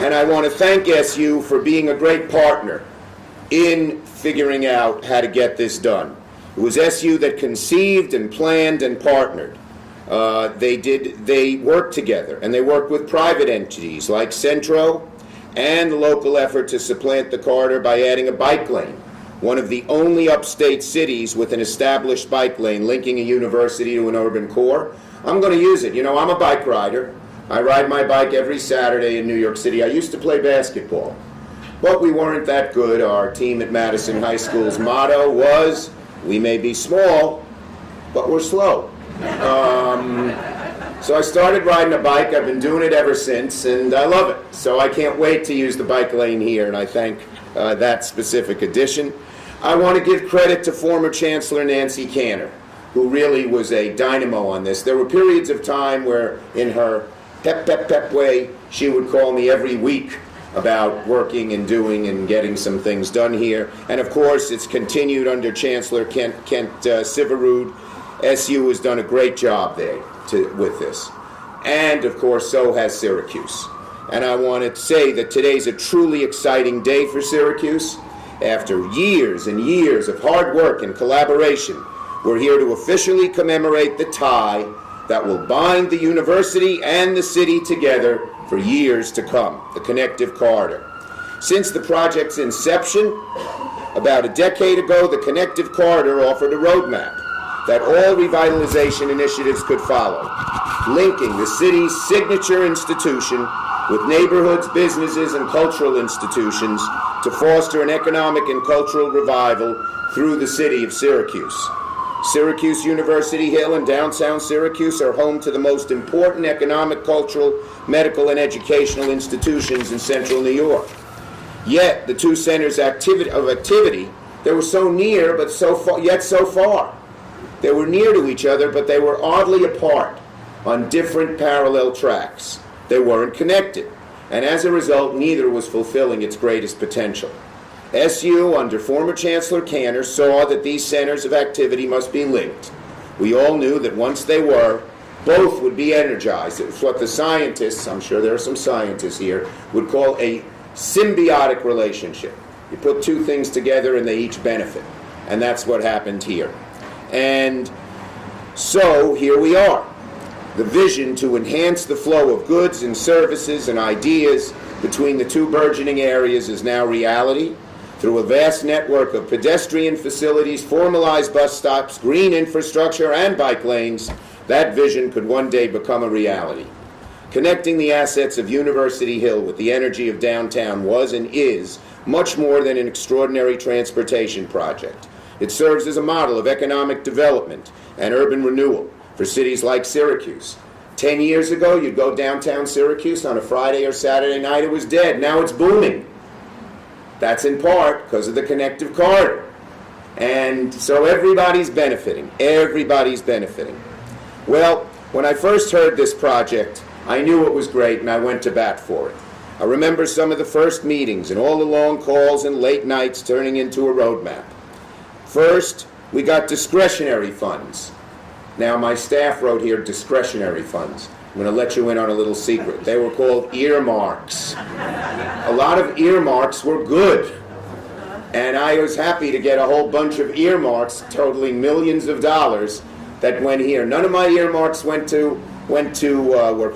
And I want to thank SU for being a great partner in figuring out how to get this done. It was SU that conceived and planned and partnered. They worked together, and they worked with private entities like Centro and the local effort to supplant the corridor by adding a bike lane, one of the only upstate cities with an established bike lane linking a university to an urban core. I'm going to use it. You know, I'm a bike rider. I ride my bike every Saturday in New York City. I used to play basketball, but we weren't that good. Our team at Madison High School's motto was, "We may be small, but we're slow." So I started riding a bike. I've been doing it ever since, and I love it. So I can't wait to use the bike lane here, and I thank that specific addition. I want to give credit to former Chancellor Nancy Canner, who really was a dynamo on this. There were periods of time where, in her pep way, she would call me every week about working and doing and getting some things done here. And of course, it's continued under Chancellor Kent Syverud. SU has done a great job there with this. And of course, so has Syracuse. And I want to say that today's a truly exciting day for Syracuse. After years and years of hard work and collaboration, we're here to officially commemorate the tie that will bind the university and the city together for years to come, the Connective Corridor. Since the project's inception, about a decade ago, the Connective Corridor offered a roadmap that all revitalization initiatives could follow, linking the city's signature institution with neighborhoods, businesses, and cultural institutions to foster an economic and cultural revival through the city of Syracuse. Syracuse University Hill and downtown Syracuse are home to the most important economic, cultural, medical, and educational institutions in central New York. Yet, the two centers' activity, they were so near, but so far, yet so far. They were near to each other, but they were oddly apart on different parallel tracks. They weren't connected, and as a result, neither was fulfilling its greatest potential. SU, under former Chancellor Canner, saw that these centers of activity must be linked. We all knew that once they were, both would be energized. It was what the scientists, I'm sure there are some scientists here, would call a symbiotic relationship. You put two things together and they each benefit, and that's what happened here. And so here we are. The vision to enhance the flow of goods and services and ideas between the two burgeoning areas is now reality through a vast network of pedestrian facilities, formalized bus stops, green infrastructure, and bike lanes. That vision could one day become a reality. Connecting the assets of University Hill with the energy of downtown was and is much more than an extraordinary transportation project. It serves as a model of economic development and urban renewal for cities like Syracuse. 10 years ago, you'd go downtown Syracuse on a Friday or Saturday night, it was dead. Now it's booming. That's in part because of the Connective Corridor. And so everybody's benefiting. Everybody's benefiting. Well, when I first heard this project, I knew it was great and I went to bat for it. I remember some of the first meetings and all the long calls and late nights turning into a roadmap. First, we got discretionary funds. Now, my staff wrote here discretionary funds. I'm going to let you in on a little secret. They were called earmarks. A lot of earmarks were good. And I was happy to get a whole bunch of earmarks totaling millions of dollars that went here. None of my earmarks were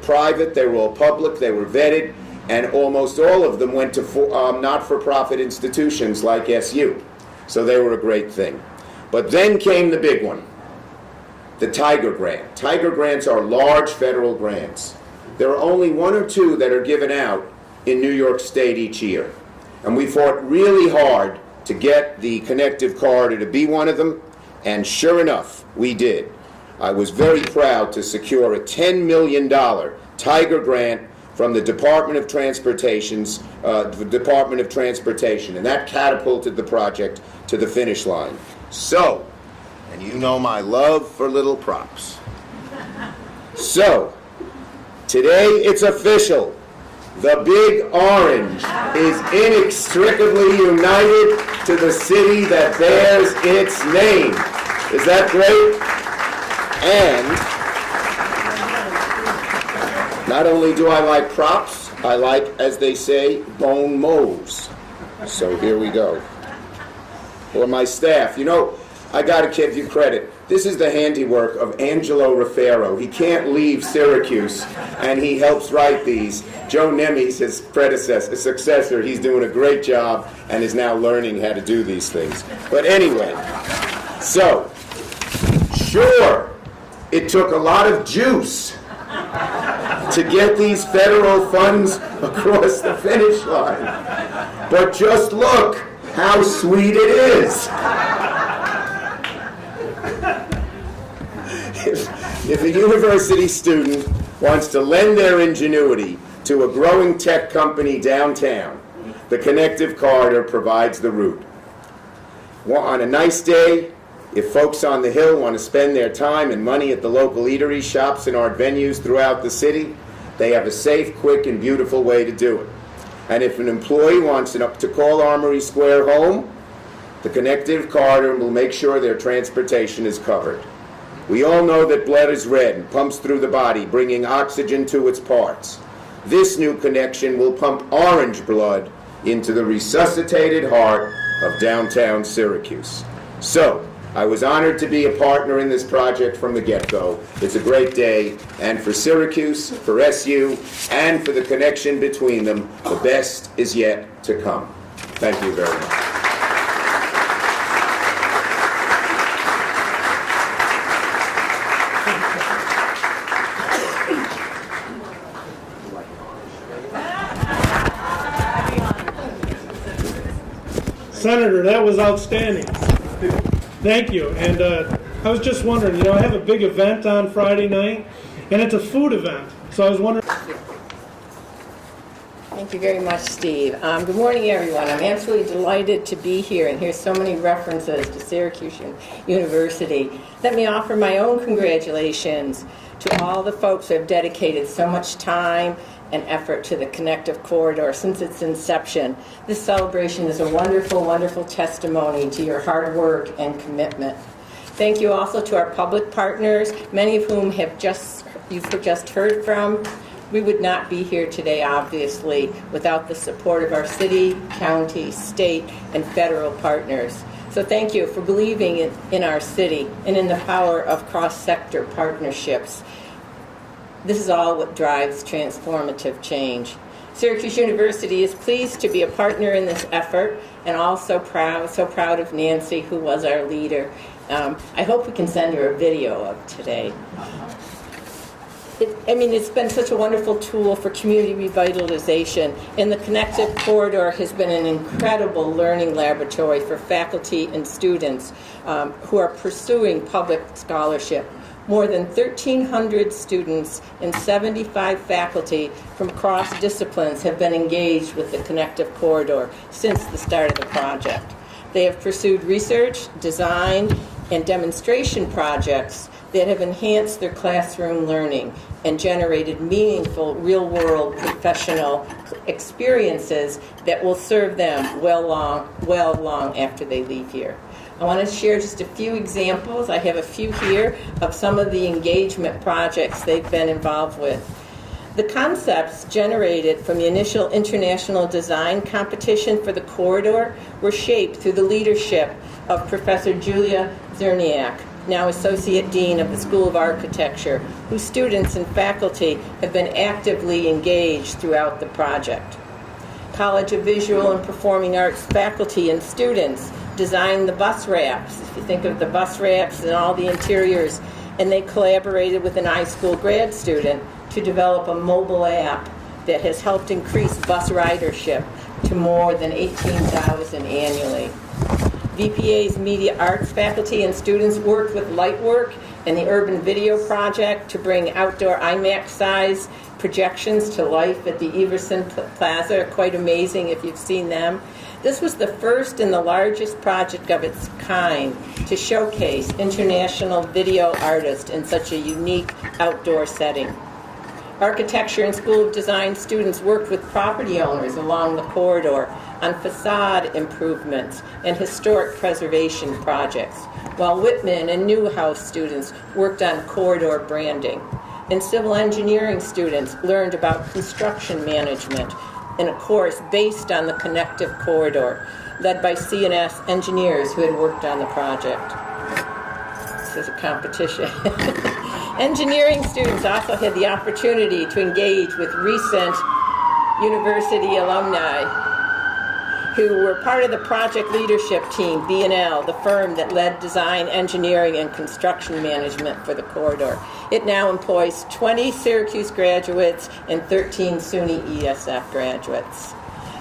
private. They were all public. They were vetted. And almost all of them went to not-for-profit institutions like SU. So they were a great thing. But then came the big one. The Tiger Grant. Tiger Grants are large federal grants. There are only one or two that are given out in New York State each year. And we fought really hard to get the Connective Corridor to be one of them, and sure enough, we did. I was very proud to secure a $10 million Tiger Grant from the Department of Transportation, and that catapulted the project to the finish line. So, and you know my love for little props. So, today it's official. The Big Orange is inextricably united to the city that bears its name. Is that great? And not only do I like props, I like, as they say, bon mots. So here we go. Or my staff. You know, I got to give you credit. This is the handiwork of Angelo Rufero. He can't leave Syracuse, and he helps write these. Joe Nemme's his successor. He's doing a great job and is now learning how to do these things. But anyway, so, sure, it took a lot of juice to get these federal funds across the finish line. But just look how sweet it is. If a university student wants to lend their ingenuity to a growing tech company downtown, the Connective corridor provides the route. On a nice day, if folks on the Hill want to spend their time and money at the local eatery shops and art venues throughout the city, they have a safe, quick, and beautiful way to do it. And if an employee wants to call Armory Square home, the Connective corridor will make sure their transportation is covered. We all know that blood is red and pumps through the body, bringing oxygen to its parts. This new connection will pump orange blood into the resuscitated heart of downtown Syracuse. So, I was honored to be a partner in this project from the get-go. It's a great day, and for Syracuse, for SU, and for the connection between them, the best is yet to come. Thank you very much. Senator, that was outstanding. Thank you. And I was just wondering, I have a big event on Friday night, and it's a food event. So I was wondering. Thank you very much, Steve. Good morning, everyone. I'm absolutely delighted to be here and hear so many references to Syracuse University. Let me offer my own congratulations to all the folks who have dedicated so much time and effort to the Connective corridor since its inception. This celebration is a wonderful, wonderful testimony to your hard work and commitment. Thank you also to our public partners, many of whom you've just heard from. We would not be here today, obviously, without the support of our city, county, state, and federal partners. So thank you for believing in our city and in the power of cross-sector partnerships. This is all what drives transformative change. Syracuse University is pleased to be a partner in this effort, and also so proud of Nancy, who was our leader. I hope we can send her a video of today. It's been such a wonderful tool for community revitalization, and the Connective corridor has been an incredible learning laboratory for faculty and students who are pursuing public scholarship. More than 1,300 students and 75 faculty from across disciplines have been engaged with the Connective corridor since the start of the project. They have pursued research, design, and demonstration projects that have enhanced their classroom learning and generated meaningful real-world professional experiences that will serve them well long after they leave here. I want to share just a few examples. I have a few here of some of the engagement projects they've been involved with. The concepts generated from the initial international design competition for the corridor were shaped through the leadership of Professor Julia Zerniak, now Associate Dean of the School of Architecture, whose students and faculty have been actively engaged throughout the project. College of Visual and Performing Arts faculty and students designed the bus wraps. If you think of the bus wraps and all the interiors, and they collaborated with an iSchool grad student to develop a mobile app that has helped increase bus ridership to more than 18,000 annually. VPA's media arts faculty and students worked with Lightwork and the Urban Video Project to bring outdoor IMAX-size projections to life at the Everson Plaza. Quite amazing if you've seen them. This was the first and the largest project of its kind to showcase international video artists in such a unique outdoor setting. Architecture and School of Design students worked with property owners along the corridor on facade improvements and historic preservation projects, while Whitman and Newhouse students worked on corridor branding. and civil engineering students learned about construction management in a course based on the Connective corridor, led by CNS engineers who had worked on the project. This is a competition. Engineering students also had the opportunity to engage with recent university alumni who were part of the project leadership team, B&L, the firm that led design, engineering, and construction management for the corridor. It now employs 20 Syracuse graduates and 13 SUNY ESF graduates.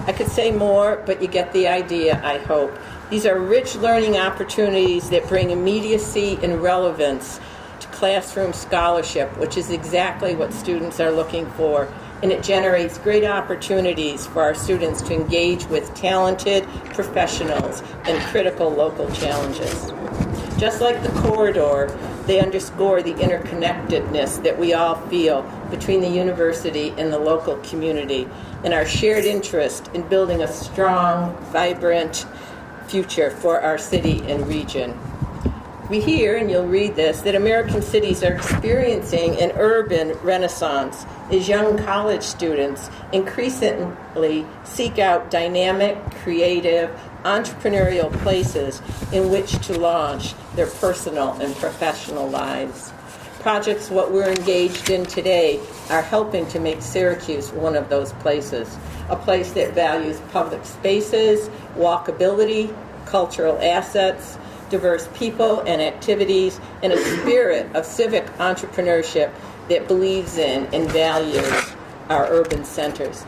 I could say more, but you get the idea, I hope. These are rich learning opportunities that bring immediacy and relevance to classroom scholarship, which is exactly what students are looking for. And it generates great opportunities for our students to engage with talented professionals and critical local challenges. Just like the corridor, they underscore the interconnectedness that we all feel between the university and the local community, and our shared interest in building a strong, vibrant future for our city and region. We hear, and you'll read this, that American cities are experiencing an urban renaissance as young college students increasingly seek out dynamic, creative, entrepreneurial places in which to launch their personal and professional lives. Projects what we're engaged in today are helping to make Syracuse one of those places, a place that values public spaces, walkability, cultural assets, diverse people and activities, and a spirit of civic entrepreneurship that believes in and values our urban centers.